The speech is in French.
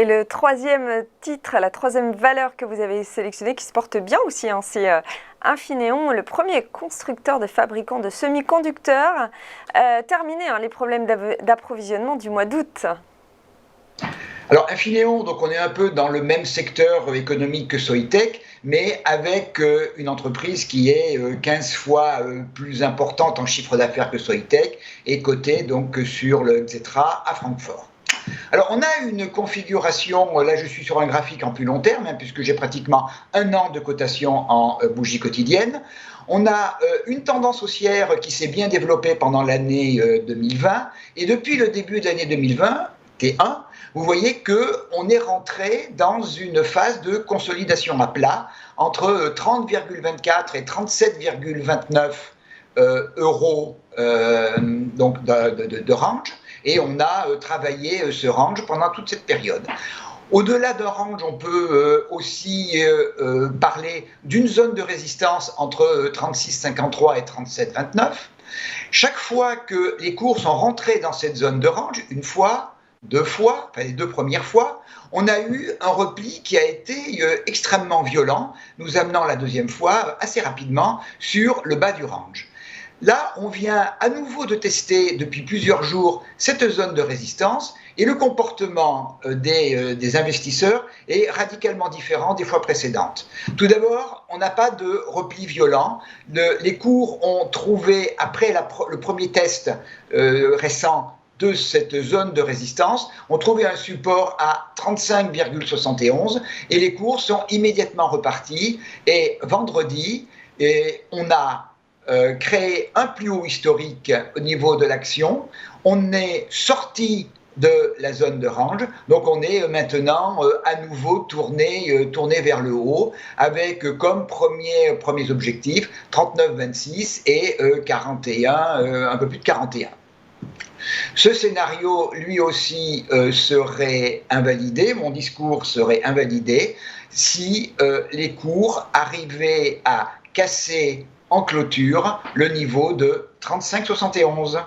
Et le troisième titre, la troisième valeur que vous avez sélectionnée, qui se porte bien aussi, hein, c'est Infineon, le premier constructeur de fabricants de semi-conducteurs. Terminé les problèmes d'approvisionnement du mois d'août. Alors Infineon, donc on est un peu dans le même secteur économique que Soitec, mais avec une entreprise qui est 15 fois plus importante en chiffre d'affaires que Soitec et cotée donc sur le Xetra à Francfort. Alors on a une configuration, là je suis sur un graphique en plus long terme, hein, puisque j'ai pratiquement un an de cotation en bougie quotidienne. On a une tendance haussière qui s'est bien développée pendant l'année 2020, et depuis le début de l'année 2020, T1, vous voyez qu'on est rentré dans une phase de consolidation à plat entre 30,24 et 37,29 euros donc de range, et on a travaillé ce range pendant toute cette période. Au-delà d'un range, on peut aussi parler d'une zone de résistance entre 36,53 et 37,29. Chaque fois que les cours sont rentrés dans cette zone de range, une fois, deux fois, enfin les deux premières fois, on a eu un repli qui a été extrêmement violent, nous amenant la deuxième fois assez rapidement sur le bas du range. Là, on vient à nouveau de tester depuis plusieurs jours cette zone de résistance, et le comportement des investisseurs est radicalement différent des fois précédentes. Tout d'abord, on n'a pas de repli violent. Les cours ont trouvé, après le premier test récent de cette zone de résistance, ont trouvé un support à 35,71 et les cours sont immédiatement repartis. Et vendredi, on a créé un plus haut historique au niveau de l'action. On est sorti de la zone de range, donc on est maintenant à nouveau tourné vers le haut, avec comme premiers objectifs 39,26 et 41, un peu plus de 41. Ce scénario, lui aussi, serait invalidé, mon discours serait invalidé, si les cours arrivaient à casser en clôture le niveau de 35,71.